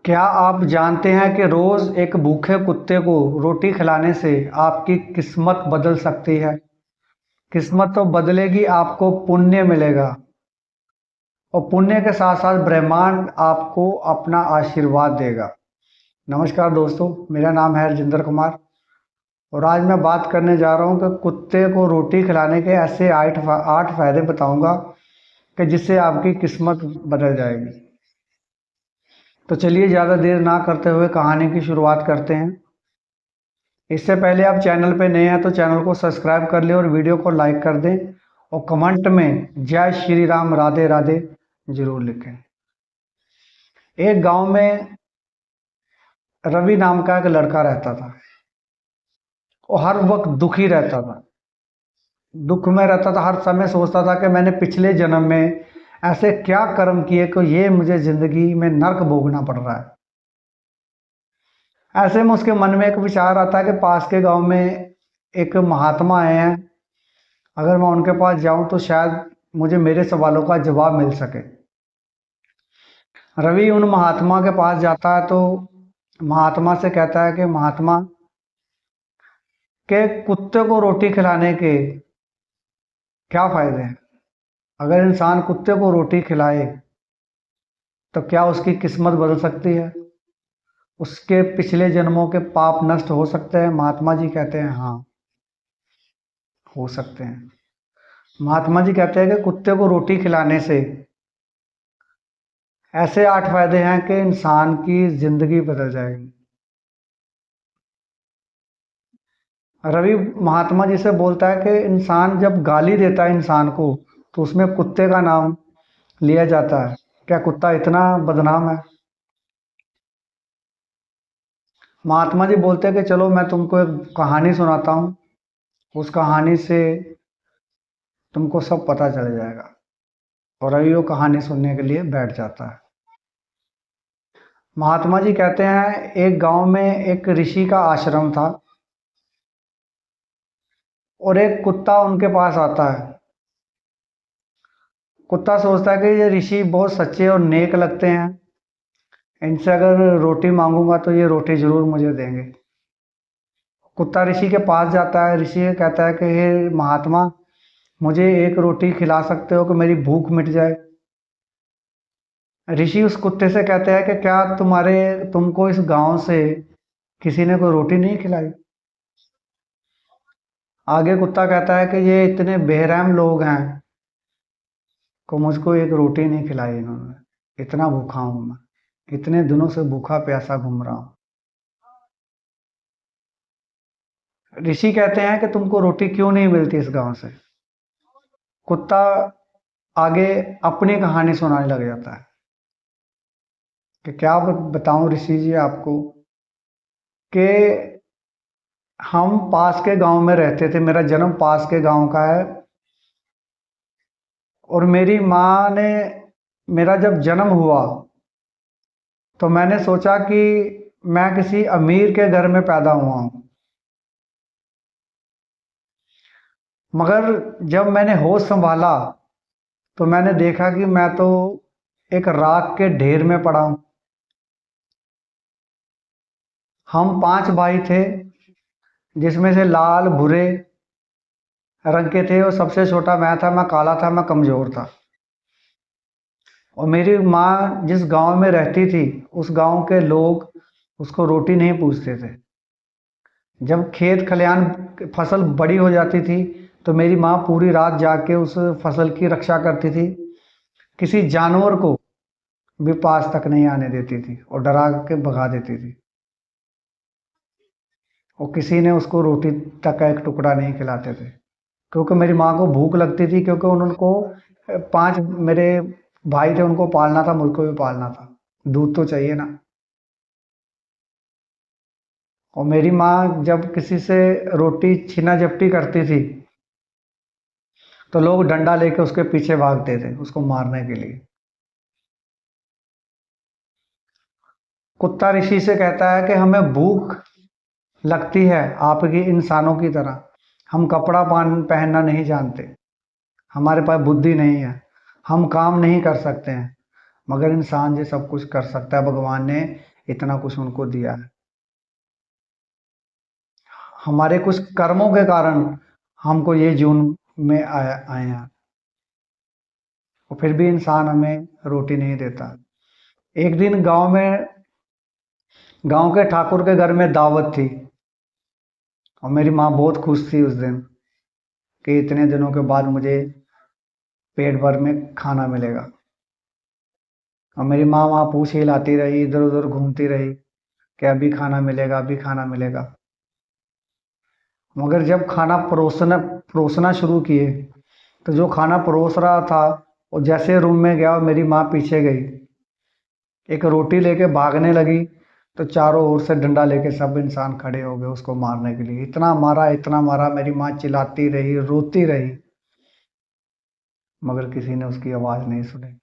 क्या आप जानते हैं कि रोज एक भूखे कुत्ते को रोटी खिलाने से आपकी किस्मत बदल सकती है। किस्मत तो बदलेगी, आपको पुण्य मिलेगा और पुण्य के साथ साथ ब्रह्मांड आपको अपना आशीर्वाद देगा। नमस्कार दोस्तों, मेरा नाम है राजेंद्र कुमार और आज मैं बात करने जा रहा हूं कि कुत्ते को रोटी खिलाने के ऐसे आठ फायदे बताऊंगा कि जिससे आपकी किस्मत बदल जाएगी। तो चलिए ज़्यादा देर ना करते हुए कहानी की शुरुआत करते हैं। इससे पहले आप चैनल पे नए हैं तो चैनल को सब्सक्राइब कर लें और वीडियो को लाइक कर दें और कमेंट में जय श्री राम राधे राधे जरूर लिखें। एक गांव में रवि नाम का एक लड़का रहता था। वो हर वक्त दुखी रहता था, दुख में रहता था। हर समय सोचता था कि मैंने पिछले जन्म में ऐसे क्या कर्म किए कि ये मुझे जिंदगी में नर्क भोगना पड़ रहा है। ऐसे में उसके मन में एक विचार आता है कि पास के गांव में एक महात्मा आए हैं, अगर मैं उनके पास जाऊं तो शायद मुझे मेरे सवालों का जवाब मिल सके। रवि उन महात्मा के पास जाता है तो महात्मा से कहता है कि महात्मा के कुत्ते को रोटी खिलाने के क्या फायदे हैं। अगर इंसान कुत्ते को रोटी खिलाए तो क्या उसकी किस्मत बदल सकती है, उसके पिछले जन्मों के पाप नष्ट हो सकते हैं। महात्मा जी कहते हैं हाँ, हो सकते हैं। महात्मा जी कहते हैं कि कुत्ते को रोटी खिलाने से ऐसे 8 फायदे हैं कि इंसान की जिंदगी बदल जाएगी। रवि महात्मा जी से बोलता है कि इंसान जब गाली देता है इंसान को तो उसमें कुत्ते का नाम लिया जाता है। क्या कुत्ता इतना बदनाम है? महात्मा जी बोलते हैं कि चलो मैं तुमको एक कहानी सुनाता हूँ, उस कहानी से तुमको सब पता चल जाएगा। और रवि वो कहानी सुनने के लिए बैठ जाता है। महात्मा जी कहते हैं एक गांव में एक ऋषि का आश्रम था और एक कुत्ता उनके पास आता है। कुत्ता सोचता है कि ये ऋषि बहुत सच्चे और नेक लगते हैं, इनसे अगर रोटी मांगूंगा तो ये रोटी जरूर मुझे देंगे। कुत्ता ऋषि के पास जाता है। ऋषि कहता है कि हे महात्मा, मुझे एक रोटी खिला सकते हो कि मेरी भूख मिट जाए। ऋषि उस कुत्ते से कहते हैं कि क्या तुमको इस गांव से किसी ने कोई रोटी नहीं खिलाई? आगे कुत्ता कहता है कि ये इतने बेरहम लोग हैं को मुझको एक रोटी नहीं खिलाई इन्होंने। इतना भूखा हूं मैं, इतने दिनों से भूखा प्यासा घूम रहा हूं। ऋषि कहते हैं कि तुमको रोटी क्यों नहीं मिलती इस गांव से? कुत्ता आगे अपनी कहानी सुनाने लग जाता है कि क्या बताऊं ऋषि जी आपको कि हम पास के गांव में रहते थे, मेरा जन्म पास के गांव का है। और मेरी माँ ने, मेरा जब जन्म हुआ तो मैंने सोचा कि मैं किसी अमीर के घर में पैदा हुआ हूं। मगर जब मैंने होश संभाला तो मैंने देखा कि मैं तो एक राख के ढेर में पड़ा हूं। हम 5 भाई थे, जिसमें से लाल भूरे रंग के थे और सबसे छोटा मैं था। मैं काला था, मैं कमजोर था। और मेरी माँ जिस गांव में रहती थी उस गांव के लोग उसको रोटी नहीं पूछते थे। जब खेत खलियान फसल बड़ी हो जाती थी तो मेरी माँ पूरी रात जाग के उस फसल की रक्षा करती थी। किसी जानवर को भी पास तक नहीं आने देती थी और डरा के भगा देती थी। और किसी ने उसको रोटी तक का एक टुकड़ा नहीं खिलाते थे, क्योंकि मेरी माँ को भूख लगती थी। क्योंकि उनको 5 मेरे भाई थे, उनको पालना था, मुझको भी पालना था। दूध तो चाहिए ना। और मेरी माँ जब किसी से रोटी छीना झपटी करती थी तो लोग डंडा लेके उसके पीछे भागते थे उसको मारने के लिए। कुत्ता ऋषि से कहता है कि हमें भूख लगती है आपकी इंसानों की तरह, हम कपड़ा पहनना नहीं जानते, हमारे पास बुद्धि नहीं है, हम काम नहीं कर सकते हैं। मगर इंसान ये सब कुछ कर सकता है। भगवान ने इतना कुछ उनको दिया है। हमारे कुछ कर्मों के कारण हमको ये जून में आए हैं, और फिर भी इंसान हमें रोटी नहीं देता। एक दिन गांव के ठाकुर के घर में दावत थी, और मेरी माँ बहुत खुश थी उस दिन कि इतने दिनों के बाद मुझे पेट भर में खाना मिलेगा। और मेरी माँ वहाँ पूछ हिलाती रही, इधर उधर घूमती रही कि अभी खाना मिलेगा, अभी खाना मिलेगा। मगर जब खाना परोसना शुरू किए, तो जो खाना परोस रहा था, वो जैसे रूम में गया और मेरी माँ पीछे गई, एक रोटी लेके भागने लगी, तो चारों ओर से डंडा लेके सब इंसान खड़े हो गए उसको मारने के लिए। इतना मारा, मेरी माँ चिल्लाती रही, रोती रही, मगर किसी ने उसकी आवाज नहीं सुनी।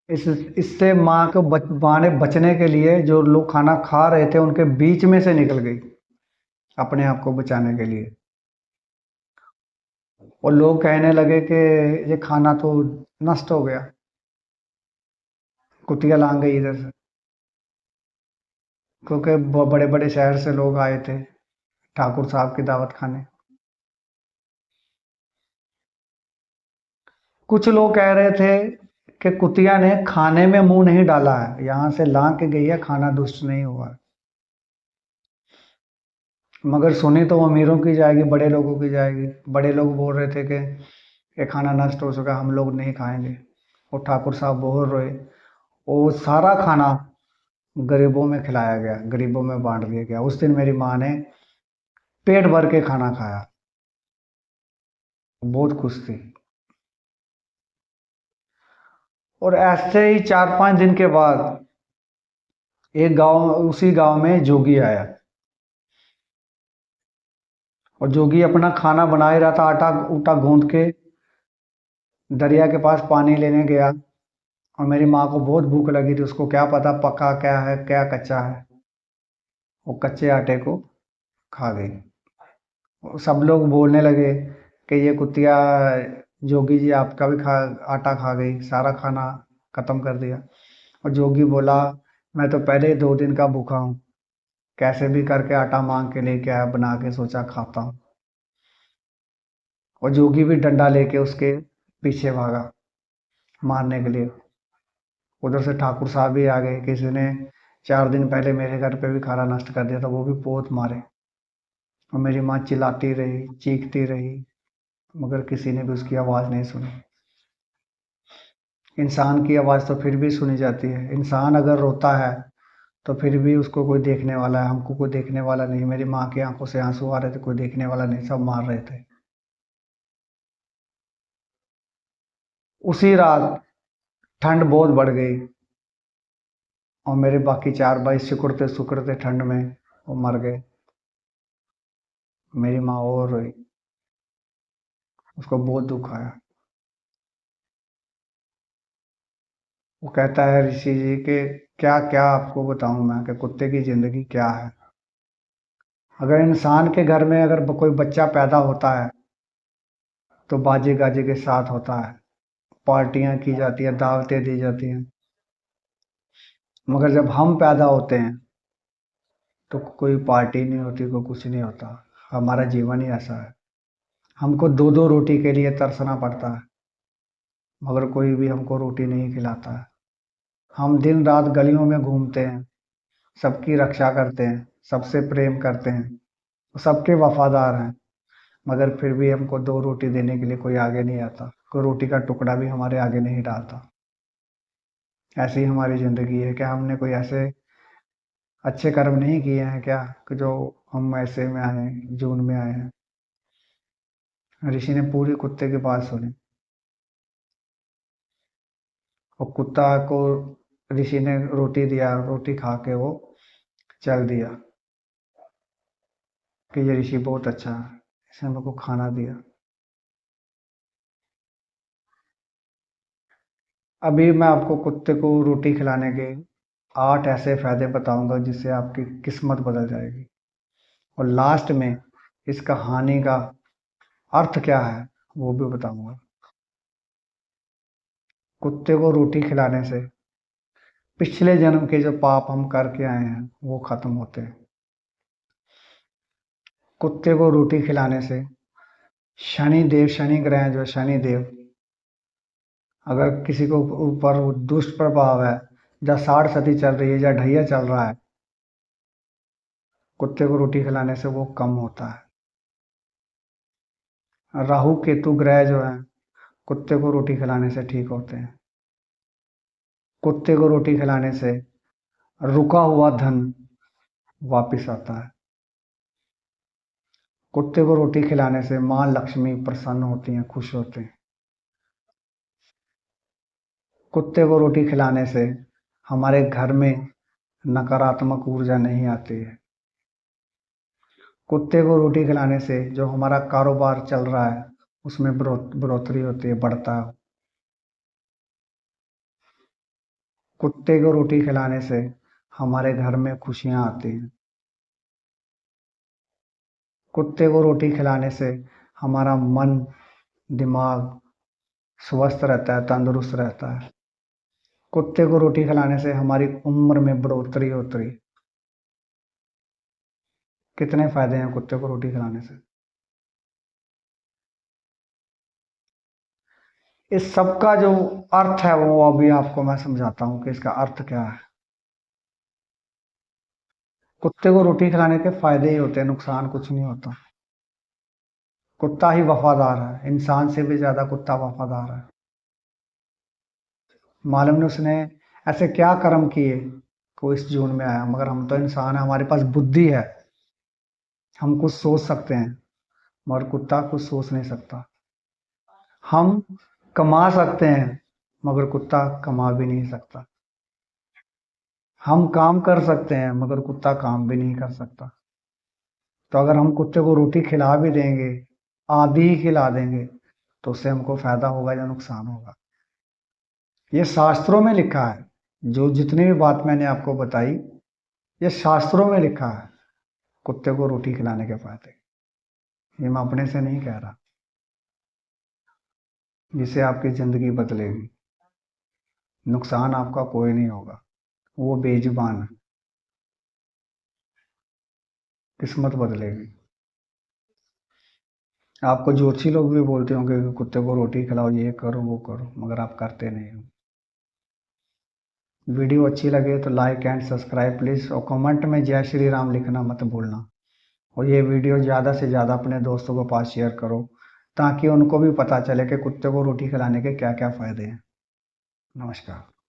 इस इससे माँ ने बचने के लिए, जो लोग खाना खा रहे थे उनके बीच में से निकल गई अपने आप को बचाने के लिए। और लोग कहने लगे कि ये खाना तो नष्ट हो गया, कुतिया लांग गई इधर से, क्योंकि बड़े बड़े शहर से लोग आए थे ठाकुर साहब की दावत खाने। कुछ लोग कह रहे थे कि कुतिया ने खाने में मुंह नहीं डाला है, यहां से लांग के गई है, खाना दुष्ट नहीं हुआ। मगर सुनी तो अमीरों की जाएगी, बड़े लोगों की जाएगी। बड़े लोग बोल रहे थे कि ये खाना नष्ट हो चुका, हम लोग नहीं खाएंगे। और ठाकुर साहब बोल रहे, वो सारा खाना गरीबों में खिलाया गया, गरीबों में बांट दिया गया। उस दिन मेरी माँ ने पेट भर के खाना खाया, बहुत खुश थी। और ऐसे ही 4-5 दिन के बाद उसी गांव में जोगी आया, और जोगी अपना खाना बना ही रहा था, आटा ऊटा गूंद के दरिया के पास पानी लेने गया। और मेरी माँ को बहुत भूख लगी थी, उसको क्या पता पका क्या है क्या कच्चा है, वो कच्चे आटे को खा गई। और सब लोग बोलने लगे कि ये कुतिया, जोगी जी आपका भी आटा खा गई, सारा खाना खत्म कर दिया। और जोगी बोला, मैं तो पहले ही 2 दिन का भूखा हूँ, कैसे भी करके आटा मांग के लेके आया, बना के सोचा खाता हूँ। और जोगी भी डंडा लेके उसके पीछे भागा मारने के लिए। उधर से ठाकुर साहब भी आ गए, किसी ने 4 दिन पहले मेरे घर पे भी खाना नष्ट कर दिया था, वो भी बहुत मारे। और मेरी माँ चिल्लाती रही, चीखती रही, मगर किसी ने भी उसकी आवाज़ नहीं सुनी। इंसान की आवाज़ तो फिर भी सुनी जाती है। इंसान अगर रोता है तो फिर भी उसको कोई देखने वाला है, हमको कोई देखने वाला नहीं। मेरी माँ की आंखों से आंसू आ रहे थे, कोई देखने वाला नहीं, सब मार रहे थे। उसी रात ठंड बहुत बढ़ गई, और मेरे बाकी 4 भाई सिकुड़ते सिकुड़ते ठंड में वो मर गए। मेरी माँ और रोई, उसको बहुत दुख आया। वो कहता है ऋषि जी के, क्या क्या आपको बताऊं मैं कि कुत्ते की जिंदगी क्या है। अगर इंसान के घर में अगर कोई बच्चा पैदा होता है, तो बाजे गाजे के साथ होता है, पार्टियां की जाती है, दावतें दी जाती हैं। मगर जब हम पैदा होते हैं, तो कोई पार्टी नहीं होती, कोई कुछ नहीं होता। हमारा जीवन ही ऐसा है, हमको दो दो रोटी के लिए तरसना पड़ता है, मगर कोई भी हमको रोटी नहीं खिलाता है। हम दिन रात गलियों में घूमते हैं, सबकी रक्षा करते हैं, सबसे प्रेम करते हैं, सबके वफादार हैं, मगर फिर भी हमको 2 रोटी देने के लिए कोई आगे नहीं आता, कोई रोटी का टुकड़ा भी हमारे आगे नहीं डालता। ऐसी हमारी ज़िंदगी है। क्या हमने कोई ऐसे अच्छे कर्म नहीं किए हैं क्या, कि जो हम ऐसे में आए हैं, जून में आए हैं। ऋषि ने पूरी कुत्ते की बात सुनी, और कुत्ता को ऋषि ने रोटी दिया, रोटी खा के वो चल दिया कि ये ऋषि बहुत अच्छा है, इसने मेरे को खाना दिया। अभी मैं आपको कुत्ते को रोटी खिलाने के 8 ऐसे फायदे बताऊंगा जिससे आपकी किस्मत बदल जाएगी। और लास्ट में इसका हानि का अर्थ क्या है वो भी बताऊंगा। कुत्ते को रोटी खिलाने से पिछले जन्म के जो पाप हम करके आए हैं वो खत्म होते हैं। कुत्ते को रोटी खिलाने से शनि देव, शनि ग्रह जो शनि देव, अगर किसी को ऊपर दुष्ट प्रभाव है, या साढ़ सती चल रही है या ढैया चल रहा है, कुत्ते को रोटी खिलाने से वो कम होता है। राहु केतु ग्रह जो है कुत्ते को रोटी खिलाने से ठीक होते हैं। कुत्ते को रोटी खिलाने से रुका हुआ धन वापिस आता है। कुत्ते को रोटी खिलाने से माँ लक्ष्मी प्रसन्न होती हैं, खुश होते हैं। कुत्ते को रोटी खिलाने से हमारे घर में नकारात्मक ऊर्जा नहीं आती है। कुत्ते को रोटी खिलाने से जो हमारा कारोबार चल रहा है उसमें बढ़ोतरी होती है, बढ़ता है। कुत्ते को रोटी खिलाने से हमारे घर में खुशियां आती हैं। कुत्ते को रोटी खिलाने से हमारा मन, दिमाग स्वस्थ रहता है, तंदुरुस्त रहता है। कुत्ते को रोटी खिलाने से हमारी उम्र में बढ़ोतरी होती है। कितने फायदे हैं कुत्ते को रोटी खिलाने से। इस सब का जो अर्थ है वो अभी आपको मैं समझाता हूँ कि इसका अर्थ क्या है। कुत्ते को रोटी खिलाने के फायदे ही होते हैं, नुकसान कुछ नहीं होता। कुत्ता ही वफादार है, इंसान से भी ज्यादा कुत्ता वफादार है। मालूम नहीं उसने ऐसे क्या कर्म किए को इस जून में आया, मगर हम तो इंसान है, हमारे पास बुद्धि है, हम कुछ सोच सकते हैं, मगर कुत्ता कुछ सोच नहीं सकता। हम कमा सकते हैं मगर कुत्ता कमा भी नहीं सकता। हम काम कर सकते हैं मगर कुत्ता काम भी नहीं कर सकता। तो अगर हम कुत्ते को रोटी खिला भी देंगे, आधी ही खिला देंगे, तो उससे हमको फायदा होगा या नुकसान होगा। ये शास्त्रों में लिखा है। जो जितनी भी बात मैंने आपको बताई ये शास्त्रों में लिखा है, कुत्ते को रोटी खिलाने के फायदे। ये मैं अपने से नहीं कह रहा। जिससे आपकी जिंदगी बदलेगी, नुकसान आपका कोई नहीं होगा। वो बेजुबान है, किस्मत बदलेगी। आपको ज्योतिषी लोग भी बोलते होंगे कि कुत्ते को रोटी खिलाओ, ये करो वो करो, मगर आप करते नहीं हो। वीडियो अच्छी लगे तो लाइक एंड सब्सक्राइब प्लीज़, और कमेंट में जय श्री राम लिखना मत भूलना। और ये वीडियो ज़्यादा से ज़्यादा अपने दोस्तों के पास शेयर करो, ताकि उनको भी पता चले कि कुत्ते को रोटी खिलाने के क्या क्या फ़ायदे हैं। नमस्कार।